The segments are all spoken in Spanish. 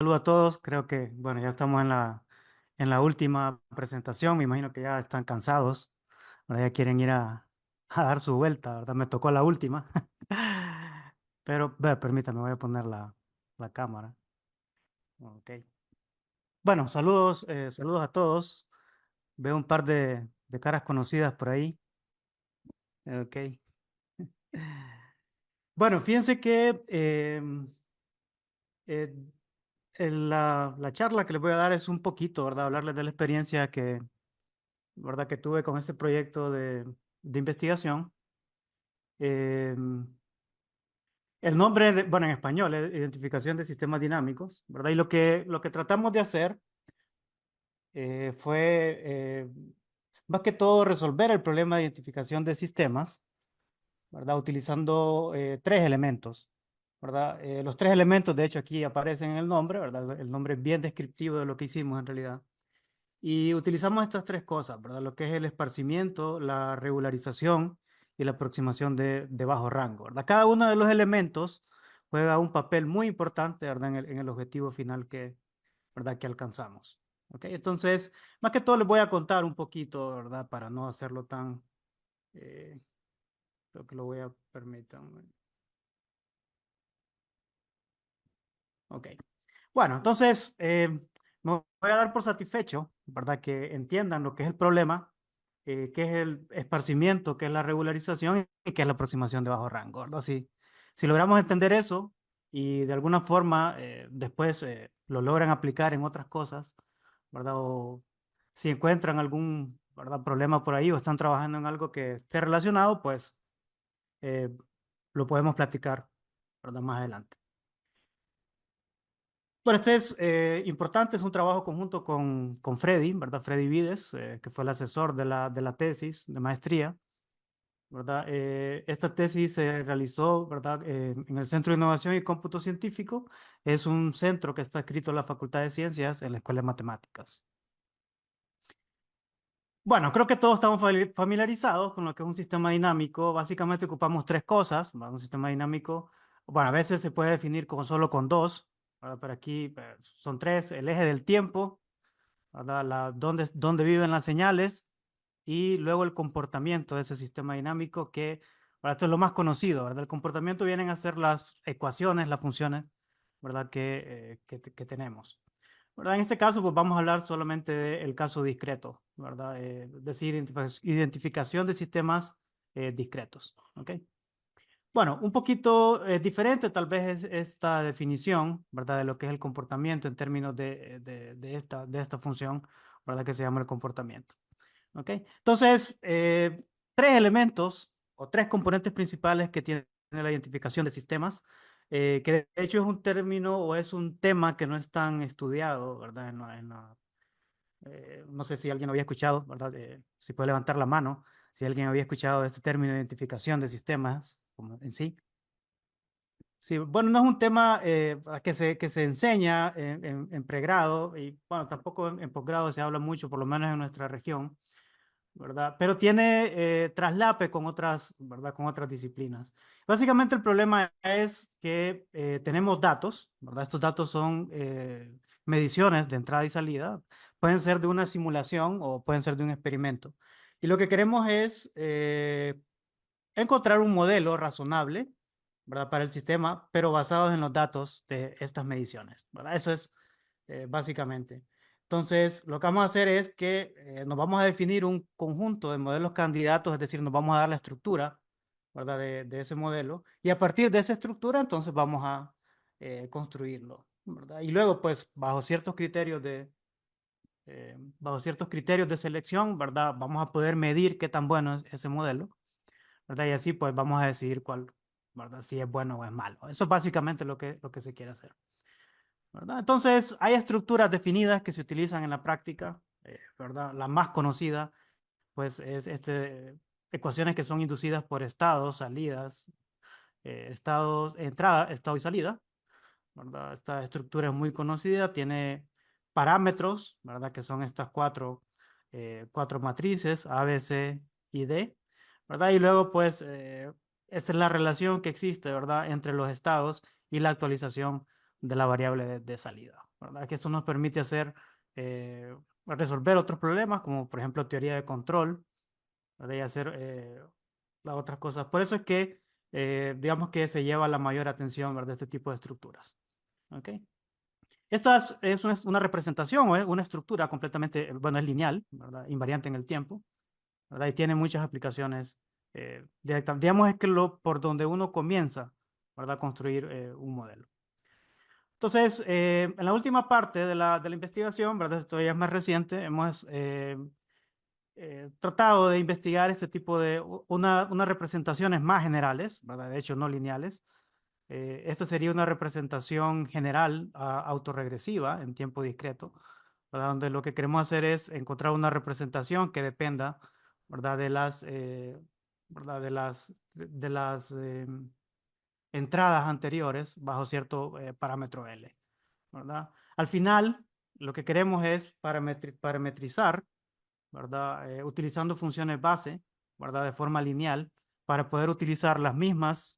saludo a todos. Creo que, bueno, ya estamos en la última presentación. Me imagino que ya están cansados. Ahora ya quieren ir a dar su vuelta, ¿verdad? Me tocó la última. Pero, permítame, voy a poner la cámara. Ok. Bueno, saludos a todos. Veo un par de caras conocidas por ahí. Ok. Bueno, fíjense que eh, la charla que les voy a dar es un poquito, ¿verdad? Hablarles de la experiencia ¿verdad? Que tuve con este proyecto de investigación. Eh, el nombre, bueno, en español es Identificación de Sistemas Dinámicos, ¿verdad? Y lo que tratamos de hacer fue, más que todo, resolver el problema de identificación de sistemas, ¿verdad? Utilizando tres elementos, ¿verdad? Los tres elementos, de hecho, aquí aparecen en el nombre, ¿verdad? El nombre es bien descriptivo de lo que hicimos en realidad. Y utilizamos estas tres cosas, ¿verdad? Lo que es el esparcimiento, la regularización y la aproximación de bajo rango, ¿verdad? Cada uno de los elementos juega un papel muy importante, ¿verdad? En el objetivo final ¿verdad? Que alcanzamos. ¿Ok? Entonces, más que todo les voy a contar un poquito, ¿verdad? Para no hacerlo tan... eh, creo que lo voy a permitir. Ok. Bueno, entonces, me voy a dar por satisfecho, ¿verdad? Que entiendan lo que es el problema, qué es el esparcimiento, qué es la regularización y qué es la aproximación de bajo rango, ¿verdad? Si logramos entender eso y de alguna forma después lo logran aplicar en otras cosas, ¿verdad? O si encuentran algún, ¿verdad? Problema por ahí o están trabajando en algo que esté relacionado, pues eh, lo podemos platicar, ¿verdad? Más adelante. Bueno, este es importante, es un trabajo conjunto con Freddy, ¿verdad? Freddy Vides, que fue el asesor de la tesis de maestría, ¿verdad? Esta tesis se realizó, ¿verdad? En el Centro de Innovación y Cómputo Científico. Es un centro que está adscrito a la Facultad de Ciencias en la Escuela de Matemáticas. Bueno, creo que todos estamos familiarizados con lo que es un sistema dinámico. Básicamente ocupamos tres cosas, ¿verdad? Un sistema dinámico, bueno, a veces se puede definir solo con dos, ¿verdad? Pero aquí son tres: el eje del tiempo, ¿verdad? Dónde viven las señales y luego el comportamiento de ese sistema dinámico que, ¿verdad? Esto es lo más conocido, ¿verdad? El comportamiento vienen a ser las ecuaciones, las funciones, ¿verdad? Que tenemos. ¿Verdad? En este caso, pues vamos a hablar solamente del caso discreto, ¿verdad? Es decir, identificación de sistemas discretos, ¿ok? Bueno, un poquito diferente tal vez es esta definición, ¿verdad? De lo que es el comportamiento en términos de esta función, ¿verdad? Que se llama el comportamiento, ¿ok? Entonces, tres elementos o tres componentes principales que tiene la identificación de sistemas, que de hecho es un término o es un tema que no es tan estudiado, ¿verdad? No sé si alguien había escuchado, ¿verdad? Si puede levantar la mano, si alguien había escuchado este término de identificación de sistemas como en sí. Sí, bueno, no es un tema que se enseña en pregrado y bueno, tampoco en posgrado se habla mucho, por lo menos en nuestra región, ¿verdad? Pero tiene traslape con otras, ¿verdad? Con otras disciplinas. Básicamente el problema es que tenemos datos, ¿verdad? Estos datos son mediciones de entrada y salida, pueden ser de una simulación o pueden ser de un experimento. Y lo que queremos es encontrar un modelo razonable, ¿verdad? Para el sistema, pero basado en los datos de estas mediciones, ¿verdad? Eso es básicamente. Entonces, lo que vamos a hacer es que nos vamos a definir un conjunto de modelos candidatos, es decir, nos vamos a dar la estructura, ¿verdad? De ese modelo. Y a partir de esa estructura, entonces vamos a construirlo, ¿verdad? Y luego, pues, bajo ciertos criterios de selección, ¿verdad? Vamos a poder medir qué tan bueno es ese modelo, ¿verdad? Y así, pues, vamos a decidir cuál, ¿verdad? Si es bueno o es malo. Eso es básicamente lo que se quiere hacer. ¿Verdad? Entonces, hay estructuras definidas que se utilizan en la práctica, ¿verdad? La más conocida, pues, es ecuaciones que son inducidas por estados, salidas, entrada, estado y salida, ¿verdad? Esta estructura es muy conocida, tiene parámetros, ¿verdad? Que son estas cuatro matrices, A, B, C y D, ¿verdad? Y luego, pues, esa es la relación que existe, ¿verdad? Entre los estados y la actualización de la variable de salida. ¿verdad? Que esto nos permite resolver otros problemas, como por ejemplo teoría de control, ¿verdad? Y hacer las otras cosas. Por eso es que, digamos que se lleva la mayor atención, ¿verdad? De este tipo de estructuras. ¿Ok? Esta es una representación o es una estructura completamente, bueno, es lineal, ¿verdad? Invariante en el tiempo, ¿verdad? Y tiene muchas aplicaciones directas. Digamos es que por donde uno comienza, ¿verdad? A construir un modelo. Entonces, en la última parte de la investigación, ¿verdad? Esto ya es más reciente, hemos tratado de investigar este tipo de unas representaciones más generales, ¿verdad? De hecho, no lineales. Esta sería una representación general autorregresiva en tiempo discreto, ¿verdad? Donde lo que queremos hacer es encontrar una representación que dependa, ¿verdad? ¿Verdad? De las entradas anteriores bajo cierto parámetro L, ¿verdad? Al final, lo que queremos es parametrizar, ¿verdad? Utilizando funciones base, ¿verdad? De forma lineal, para poder utilizar las mismas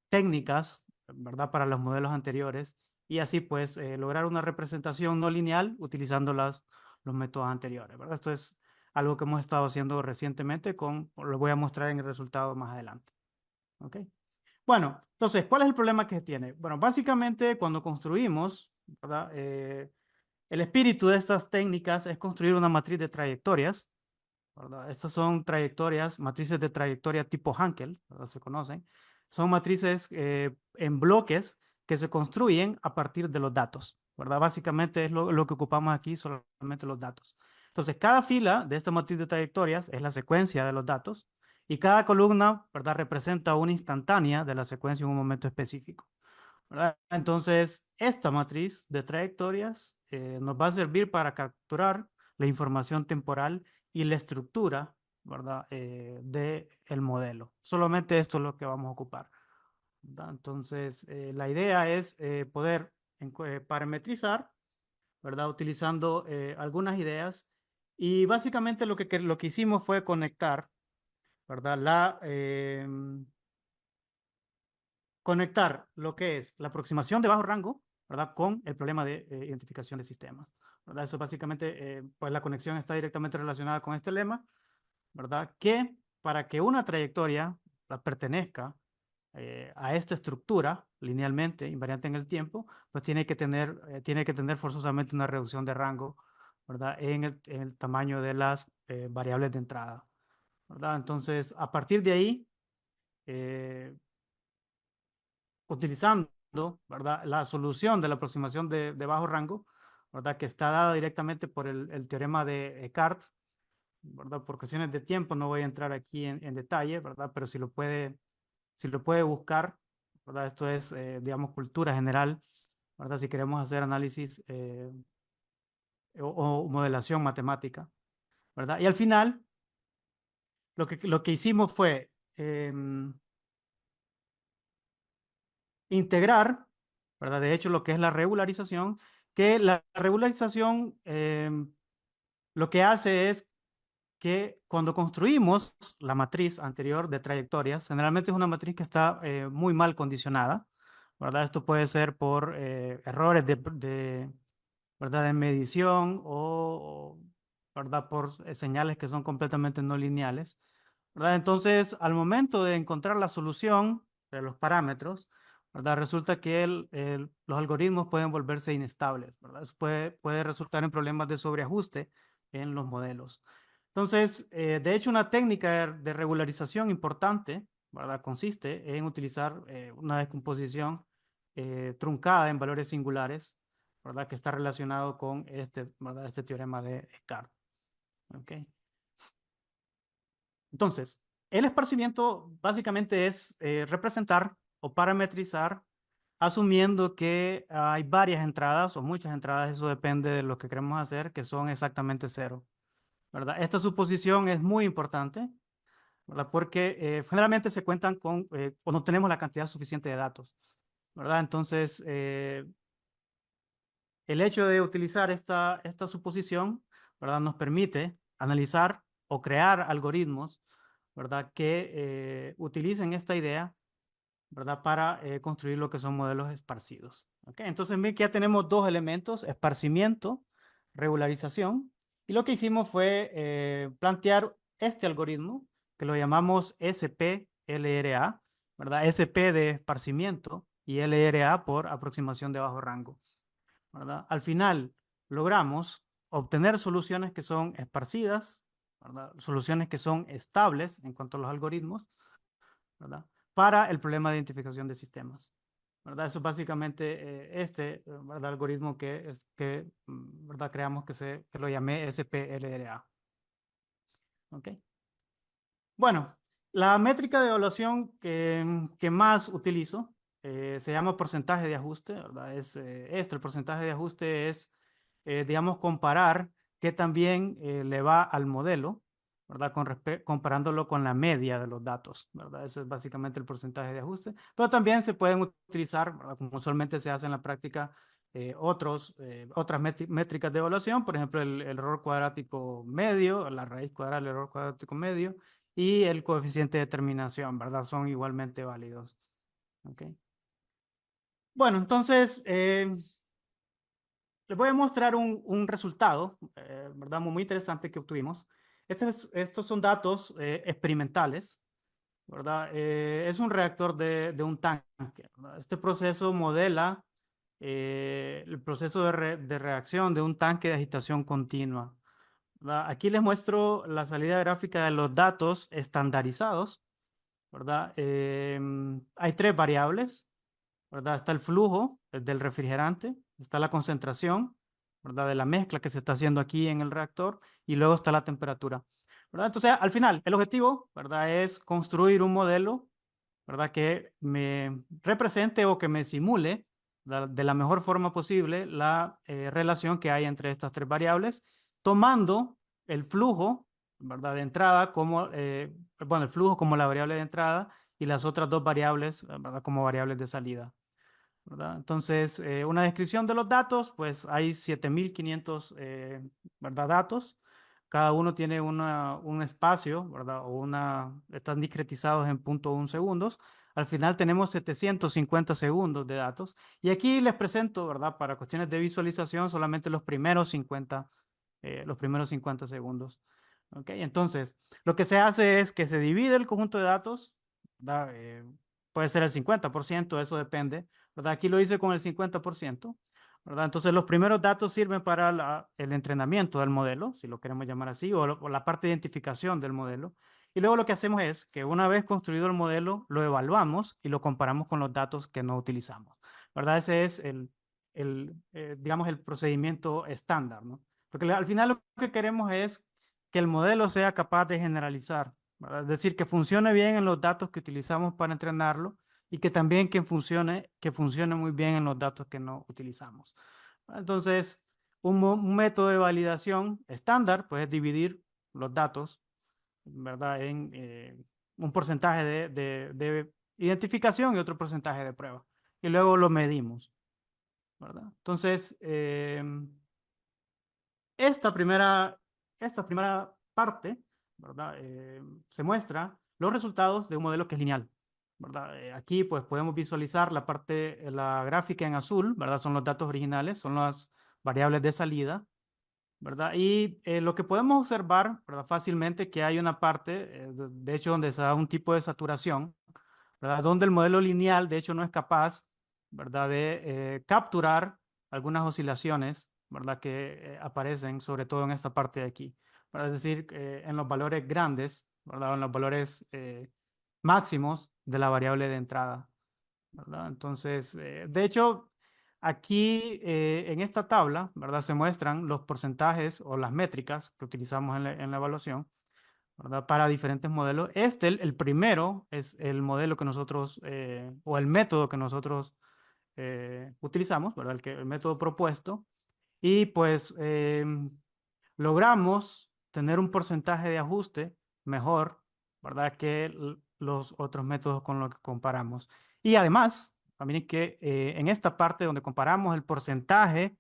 técnicas, ¿verdad? Para los modelos anteriores y así pues lograr una representación no lineal utilizando los métodos anteriores, ¿verdad? Esto es algo que hemos estado haciendo recientemente lo voy a mostrar en el resultado más adelante, ¿ok? Bueno, entonces, ¿cuál es el problema que tiene? Bueno, básicamente cuando construimos, ¿verdad? El espíritu de estas técnicas es construir una matriz de trayectorias, ¿verdad? Estas son trayectorias, matrices de trayectoria tipo Hankel, ¿verdad? Se conocen. Son matrices en bloques que se construyen a partir de los datos, ¿verdad? Básicamente es lo que ocupamos aquí, solamente los datos. Entonces, cada fila de esta matriz de trayectorias es la secuencia de los datos y cada columna, ¿verdad? Representa una instantánea de la secuencia en un momento específico, ¿verdad? Entonces, esta matriz de trayectorias nos va a servir para capturar la información temporal y la estructura, ¿verdad? Del modelo. Solamente esto es lo que vamos a ocupar, ¿verdad? Entonces, la idea es poder parametrizar, ¿verdad? Utilizando algunas ideas. Y básicamente lo que hicimos fue conectar, ¿verdad? Conectar lo que es la aproximación de bajo rango, ¿verdad? Con el problema de identificación de sistemas, ¿verdad? Eso básicamente, pues la conexión está directamente relacionada con este lema, ¿verdad? Que para que una trayectoria pertenezca a esta estructura linealmente, invariante en el tiempo, pues tiene que tener forzosamente una reducción de rango, ¿verdad? En el tamaño de las variables de entrada, ¿verdad? Entonces, a partir de ahí, eh, utilizando, ¿verdad? La solución de la aproximación de bajo rango, ¿verdad? Que está dada directamente por el teorema de Descartes, ¿verdad? Por cuestiones de tiempo no voy a entrar aquí en detalle, ¿verdad? Pero si lo puede buscar, ¿verdad? Esto es, digamos, cultura general, ¿verdad? Si queremos hacer análisis o modelación matemática, ¿verdad? Y al final, lo que hicimos fue integrar, ¿verdad? De hecho, lo que es la regularización, que la regularización lo que hace es que cuando construimos la matriz anterior de trayectorias, generalmente es una matriz que está muy mal condicionada, ¿verdad? Esto puede ser por errores ¿verdad? De medición ¿verdad? Por señales que son completamente no lineales, ¿verdad? Entonces, al momento de encontrar la solución de los parámetros, ¿verdad? Resulta que los algoritmos pueden volverse inestables, ¿verdad? Eso puede resultar en problemas de sobreajuste en los modelos. Entonces, de hecho, una técnica de regularización importante, ¿verdad? Consiste en utilizar una descomposición truncada en valores singulares, ¿verdad? Que está relacionado con ¿verdad? Este teorema de Descartes. ¿Ok? Entonces, el esparcimiento básicamente es representar o parametrizar asumiendo que hay varias entradas o muchas entradas, eso depende de lo que queremos hacer, que son exactamente cero, ¿verdad? Esta suposición es muy importante, ¿verdad? Porque generalmente se cuentan o no tenemos la cantidad suficiente de datos, ¿verdad? Entonces, el hecho de utilizar esta suposición, ¿verdad? Nos permite analizar o crear algoritmos, ¿verdad? Que utilicen esta idea, ¿verdad? Para construir lo que son modelos esparcidos, ¿Ok? Entonces, ven que ya tenemos dos elementos, esparcimiento, regularización. Y lo que hicimos fue plantear este algoritmo, que lo llamamos SPLRA, ¿verdad? SP de esparcimiento y LRA por aproximación de bajo rango, ¿verdad? Al final, logramos obtener soluciones que son esparcidas, ¿verdad? Soluciones que son estables en cuanto a los algoritmos, ¿verdad? Para el problema de identificación de sistemas, ¿verdad? Eso es básicamente ¿verdad? Algoritmo ¿verdad? Creamos que lo llamé SPLRA. ¿Ok? Bueno, la métrica de evaluación que más utilizo se llama porcentaje de ajuste, ¿verdad? El porcentaje de ajuste es, digamos, comparar qué también le va al modelo, ¿verdad? Comparándolo con la media de los datos, ¿verdad? Eso es básicamente el porcentaje de ajuste. Pero también se pueden utilizar, ¿verdad? Como usualmente se hace en la práctica, otras métricas de evaluación, por ejemplo, el error cuadrático medio, la raíz cuadrada del error cuadrático medio, y el coeficiente de terminación, ¿verdad? Son igualmente válidos. ¿Ok? Bueno, entonces, les voy a mostrar un resultado, ¿verdad? Muy interesante que obtuvimos. Estos son datos experimentales, ¿verdad? Es un reactor de un tanque, ¿verdad? Este proceso modela el proceso de reacción de un tanque de agitación continua, ¿verdad? Aquí les muestro la salida gráfica de los datos estandarizados, ¿verdad? Hay tres variables, ¿verdad? Está el flujo del refrigerante, está la concentración, ¿verdad? De la mezcla que se está haciendo aquí en el reactor y luego está la temperatura, ¿verdad? Entonces, al final, el objetivo, ¿verdad? Es construir un modelo, ¿verdad? Que me represente o que me simule de la mejor forma posible la relación que hay entre estas tres variables, tomando el flujo, ¿verdad? De entrada como, bueno, el flujo como la variable de entrada y las otras dos variables, ¿verdad? Como variables de salida, ¿verdad? Entonces, una descripción de los datos, pues hay 7500, ¿verdad? Datos. Cada uno tiene un espacio, ¿verdad? Están discretizados en 0.1 segundos. Al final tenemos 750 segundos de datos. Y aquí les presento, ¿verdad? Para cuestiones de visualización, solamente los primeros 50 segundos. ¿Ok? Entonces, lo que se hace es que se divide el conjunto de datos, ¿verdad? Puede ser el 50%, eso depende, ¿verdad? Aquí lo hice con el 50%, ¿verdad? Entonces los primeros datos sirven para el entrenamiento del modelo, si lo queremos llamar así, o la parte de identificación del modelo. Y luego lo que hacemos es que una vez construido el modelo, lo evaluamos y lo comparamos con los datos que no utilizamos, ¿verdad? Ese es digamos, el procedimiento estándar, ¿no? Porque al final lo que queremos es que el modelo sea capaz de generalizar, ¿verdad? Es decir, que funcione bien en los datos que utilizamos para entrenarlo y que también que funcione muy bien en los datos que no utilizamos. Entonces, un método de validación estándar, pues es dividir los datos, ¿verdad? En un porcentaje de identificación y otro porcentaje de prueba. Y luego lo medimos, ¿verdad? Entonces, esta primera, esta primera parte, ¿verdad? Se muestra los resultados de un modelo que es lineal, ¿verdad? Aquí pues podemos visualizar la gráfica en azul, ¿verdad? Son los datos originales, son las variables de salida, ¿verdad? Y lo que podemos observar, ¿verdad? Fácilmente que hay una parte, de hecho, donde se da un tipo de saturación, ¿verdad? Donde el modelo lineal, de hecho, no es capaz, ¿verdad? De capturar algunas oscilaciones, ¿verdad? Que aparecen sobre todo en esta parte de aquí, ¿verdad? Es decir, en los valores grandes, ¿verdad? En los valores máximos de la variable de entrada, ¿verdad? Entonces, de hecho, aquí en esta tabla, ¿verdad? Se muestran los porcentajes o las métricas que utilizamos en la evaluación, ¿verdad? Para diferentes modelos. El primero, es el modelo que nosotros, o el método que nosotros utilizamos, ¿verdad? El método propuesto. Y pues logramos tener un porcentaje de ajuste mejor, ¿verdad? Que los otros métodos con los que comparamos. Y además, también es que en esta parte donde comparamos el porcentaje,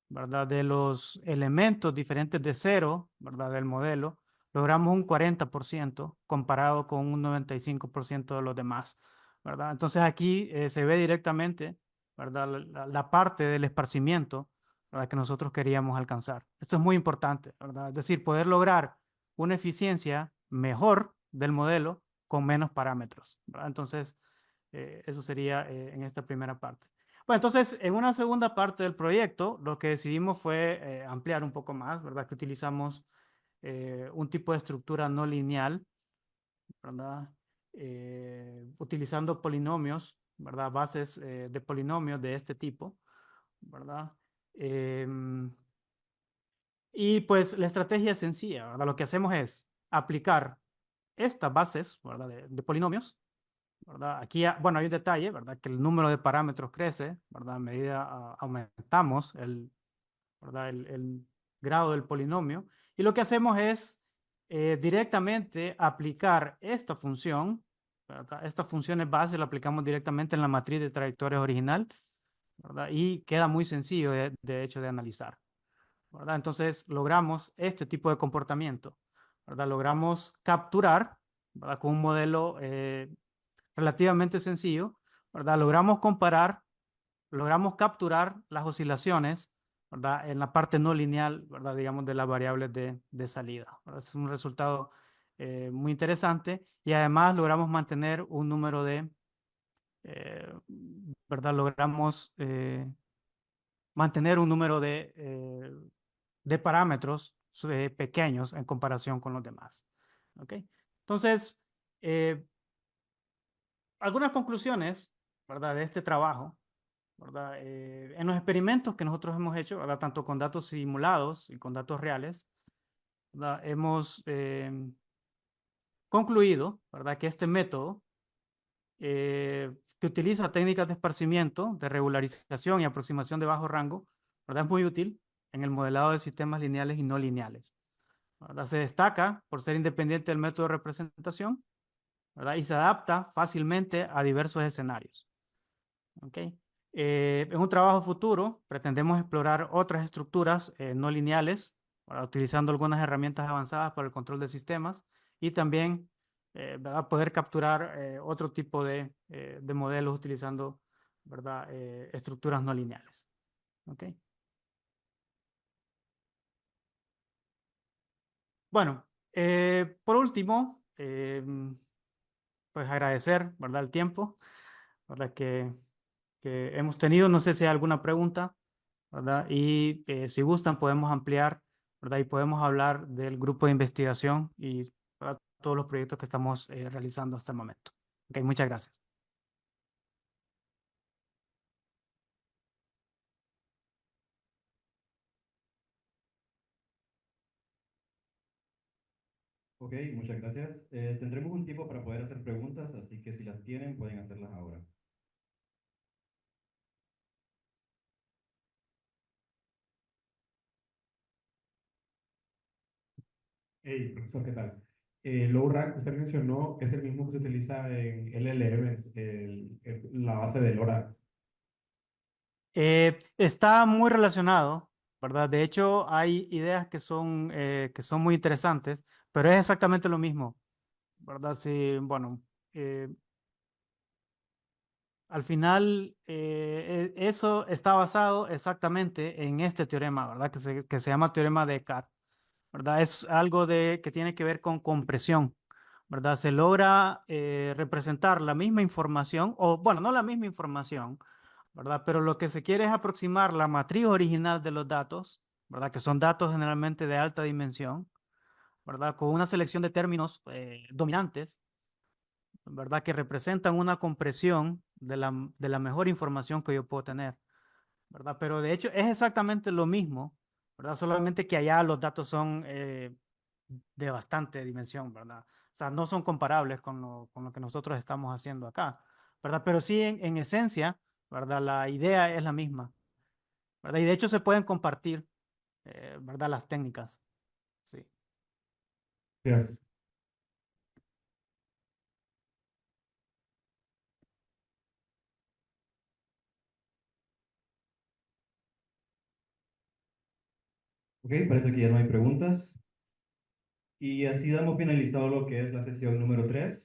¿verdad? De los elementos diferentes de cero, ¿verdad? Del modelo, logramos un 40% comparado con un 95% de los demás, ¿verdad? Entonces aquí se ve directamente ¿verdad? La parte del esparcimiento, ¿verdad? Que nosotros queríamos alcanzar. Esto es muy importante, ¿verdad? Es decir, poder lograr una eficiencia mejor del modelo con menos parámetros, ¿verdad? Entonces, eso sería en esta primera parte. Bueno, entonces, en una segunda parte del proyecto, lo que decidimos fue ampliar un poco más, ¿verdad? Que utilizamos un tipo de estructura no lineal, ¿verdad? Utilizando polinomios, ¿verdad? Bases de polinomios de este tipo, ¿verdad? Em, y pues la estrategia es sencilla, ¿verdad? Lo que hacemos es aplicar estas bases, ¿verdad? De polinomios, ¿verdad? Aquí, bueno, hay un detalle, ¿verdad? Que el número de parámetros crece, ¿verdad? A medida aumentamos ¿verdad? El grado del polinomio. Y lo que hacemos es directamente aplicar esta función, ¿verdad? Esta función es base, la aplicamos directamente en la matriz de trayectorias original, ¿verdad? Y queda muy sencillo, de hecho, de analizar, ¿verdad? Entonces, logramos este tipo de comportamiento, ¿verdad? Logramos capturar, ¿verdad? Con un modelo relativamente sencillo, ¿verdad? Logramos capturar las oscilaciones, ¿verdad? En la parte no lineal, ¿verdad? Digamos, de las variables de salida, ¿verdad? Es un resultado muy interesante y además logramos mantener un número eh, ¿verdad? Logramos mantener un número de parámetros pequeños en comparación con los demás, ¿ok? Entonces, eh, algunas conclusiones, ¿verdad? De este trabajo, ¿verdad? En los experimentos que nosotros hemos hecho, ¿verdad? Tanto con datos simulados y con datos reales, ¿verdad? Hemos concluido, ¿verdad? Que este método, que utiliza técnicas de esparcimiento, de regularización y aproximación de bajo rango, ¿verdad? Es muy útil en el modelado de sistemas lineales y no lineales, ¿verdad? Se destaca por ser independiente del método de representación, ¿verdad? Y se adapta fácilmente a diversos escenarios. ¿Ok? En un trabajo futuro pretendemos explorar otras estructuras no lineales, ¿verdad? Utilizando algunas herramientas avanzadas para el control de sistemas y también ¿verdad? Poder capturar otro tipo de modelos utilizando, ¿verdad? Estructuras no lineales. ¿Ok? Bueno, por último, pues agradecer, ¿verdad? El tiempo, ¿verdad? Que hemos tenido. No sé si hay alguna pregunta, ¿verdad? Y si gustan, podemos ampliar, ¿verdad? Y podemos hablar del grupo de investigación y ¿verdad? Todos los proyectos que estamos realizando hasta el momento. Ok, muchas gracias. Ok, muchas gracias. Tendremos un tiempo para poder hacer preguntas, así que si las tienen, pueden hacerlas ahora. Hey, profesor, ¿qué tal? Low rank, usted mencionó que es el mismo que se utiliza en LLMs, la base de LoRa. Está muy relacionado, ¿verdad? De hecho, hay ideas que son muy interesantes, pero es exactamente lo mismo, ¿verdad? Sí, bueno, eh, al final, eso está basado exactamente en este teorema, ¿verdad? Que se llama teorema de Descartes, ¿verdad? Es algo que tiene que ver con compresión, ¿verdad? Se logra representar la misma información, o bueno, no la misma información, ¿verdad? Pero lo que se quiere es aproximar la matriz original de los datos, ¿verdad? Que son datos generalmente de alta dimensión, ¿verdad? Con una selección de términos dominantes, ¿verdad? Que representan una compresión de la mejor información que yo puedo tener, ¿verdad? Pero de hecho es exactamente lo mismo, ¿verdad? Solamente que allá los datos son de bastante dimensión, ¿verdad? O sea, no son comparables con lo que nosotros estamos haciendo acá, ¿verdad? Pero sí en esencia, ¿verdad? La idea es la misma, ¿verdad? Y de hecho se pueden compartir, ¿verdad? Las técnicas, sí. Gracias. Ok, parece que ya no hay preguntas. Y así damos finalizado lo que es la sesión número 3.